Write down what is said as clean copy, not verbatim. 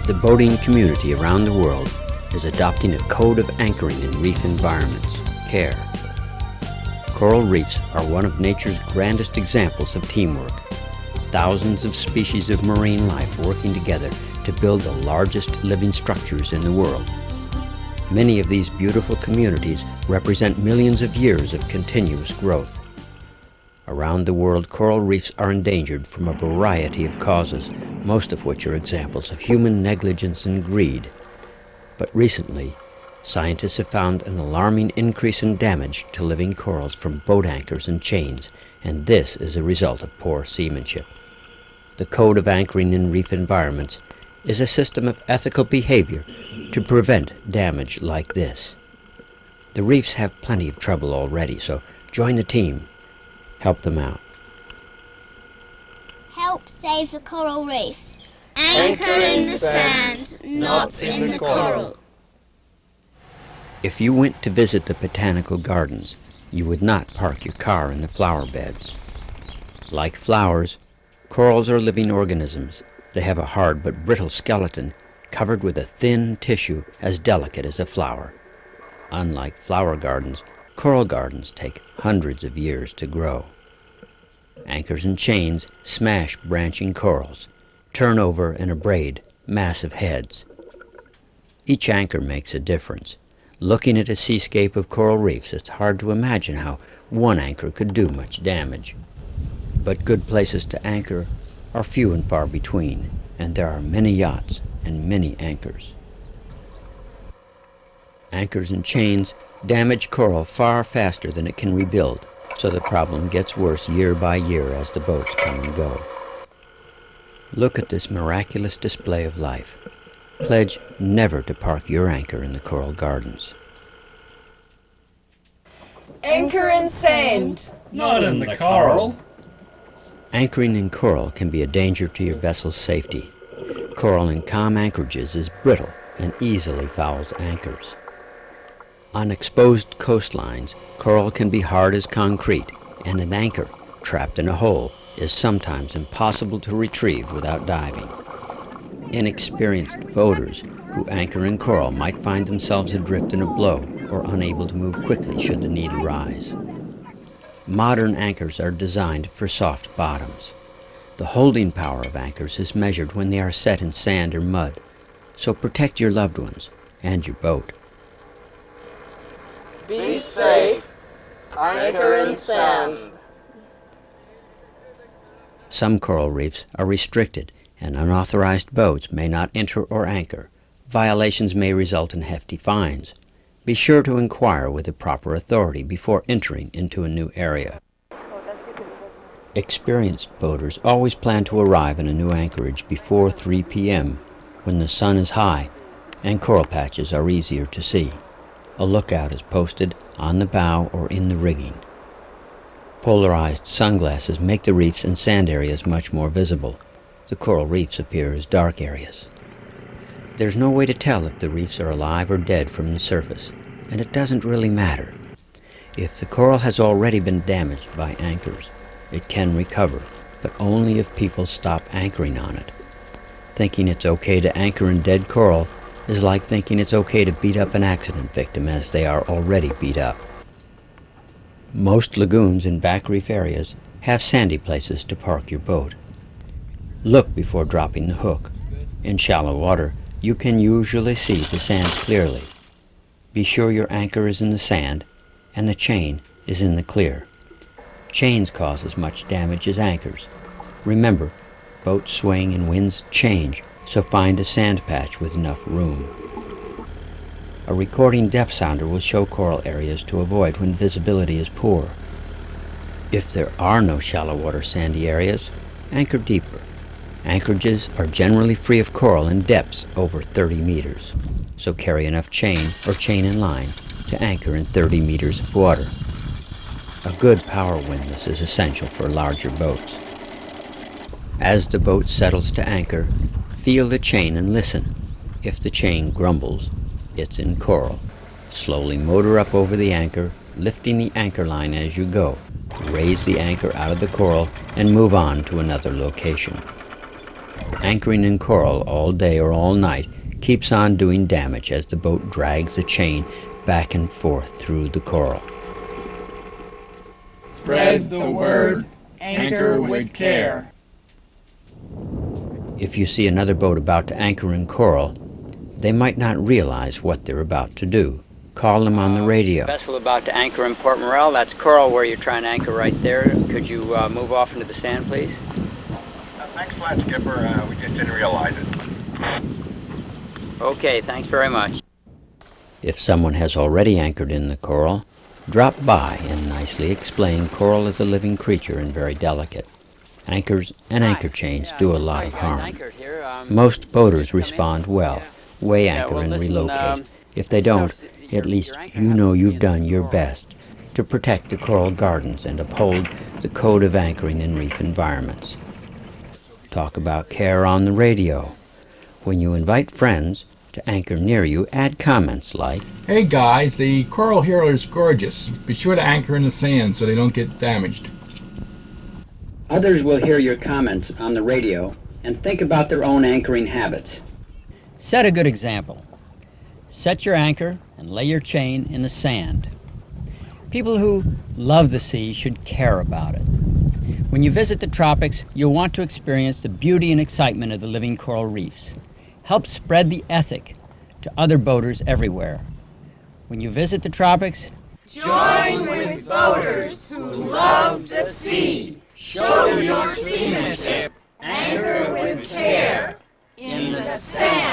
The boating community around the world is adopting a code of anchoring in reef environments, CARE. Coral reefs are one of nature's grandest examples of teamwork. Thousands of species of marine life working together to build the largest living structures in the world. Many of these beautiful communities represent millions of years of continuous growth. Around the world, coral reefs are endangered from a variety of causes, most of which are examples of human negligence and greed. But recently, scientists have found an alarming increase in damage to living corals from boat anchors and chains, and this is a result of poor seamanship. The Code of Anchoring in Reef Environments is a system of ethical behavior to prevent damage like this. The reefs have plenty of trouble already, so join the team. Help them out. Help save the coral reefs. Anchor in the sand, not in the coral. If you went to visit the botanical gardens, you would not park your car in the flower beds. Like flowers, corals are living organisms. They have a hard but brittle skeleton covered with a thin tissue as delicate as a flower. Unlike flower gardens, coral gardens take hundreds of years to grow. Anchors and chains smash branching corals, turn over and abrade massive heads. Each anchor makes a difference. Looking at a seascape of coral reefs, it's hard to imagine how one anchor could do much damage. But good places to anchor are few and far between, and there are many yachts and many anchors. Anchors and chains damage coral far faster than it can rebuild, so the problem gets worse year by year as the boats come and go. Look at this miraculous display of life. Pledge never to park your anchor in the coral gardens. Anchor in sand, not in the coral. Anchoring in coral can be a danger to your vessel's safety. Coral in calm anchorages is brittle and easily fouls anchors. On exposed coastlines, coral can be hard as concrete, and an anchor trapped in a hole is sometimes impossible to retrieve without diving. Inexperienced boaters who anchor in coral might find themselves adrift in a blow or unable to move quickly should the need arise. Modern anchors are designed for soft bottoms. The holding power of anchors is measured when they are set in sand or mud, so protect your loved ones and your boat. Be safe. Anchor in sand. Some coral reefs are restricted, and unauthorized boats may not enter or anchor. Violations may result in hefty fines. Be sure to inquire with the proper authority before entering into a new area. Experienced boaters always plan to arrive in a new anchorage before 3 p.m. when the sun is high and coral patches are easier to see. A lookout is posted on the bow or in the rigging. Polarized sunglasses make the reefs and sand areas much more visible. The coral reefs appear as dark areas. There's no way to tell if the reefs are alive or dead from the surface, and it doesn't really matter. If the coral has already been damaged by anchors, it can recover, but only if people stop anchoring on it. Thinking it's okay to anchor in dead coral is like thinking it's okay to beat up an accident victim as they are already beat up. Most lagoons and back reef areas have sandy places to park your boat. Look before dropping the hook. In shallow water, you can usually see the sand clearly. Be sure your anchor is in the sand and the chain is in the clear. Chains cause as much damage as anchors. Remember, boats swing and winds change, so find a sand patch with enough room. A recording depth sounder will show coral areas to avoid when visibility is poor. If there are no shallow water sandy areas, anchor deeper. Anchorages are generally free of coral in depths over 30 meters, so carry enough chain or chain and line to anchor in 30 meters of water. A good power windlass is essential for larger boats. As the boat settles to anchor, feel the chain and listen. If the chain grumbles, it's in coral. Slowly motor up over the anchor, lifting the anchor line as you go. Raise the anchor out of the coral and move on to another location. anchoring in coral all day or all night keeps on doing damage as the boat drags the chain back and forth through the coral. Spread the word. Anchor with care. If you see another boat about to anchor in coral, they might not realize what they're about to do. Call them on the radio. Vessel about to anchor in Port Morel. That's coral where you're trying to anchor right there. Could you move off into the sand, please? Thanks a lot, Skipper. We just didn't realize it. Okay, thanks very much. If someone has already anchored in the coral, drop by and nicely explain coral is a living creature and very delicate. Anchors and anchor chains do a lot of harm. Most boaters respond well, weigh anchor and relocate. If they don't, at least you know you've done your best to protect the coral gardens and uphold the code of anchoring in reef environments. Talk about care on the radio. When you invite friends to anchor near you, add comments like, "Hey guys, the coral here is gorgeous. Be sure to anchor in the sand so they don't get damaged." Others will hear your comments on the radio and think about their own anchoring habits. Set a good example. Set your anchor and lay your chain in the sand. People who love the sea should care about it. When you visit the tropics, you'll want to experience the beauty and excitement of the living coral reefs. Help spread the ethic to other boaters everywhere. When you visit the tropics, Join with boaters who love the sea. Show your seamanship. Anchor with care in the sand.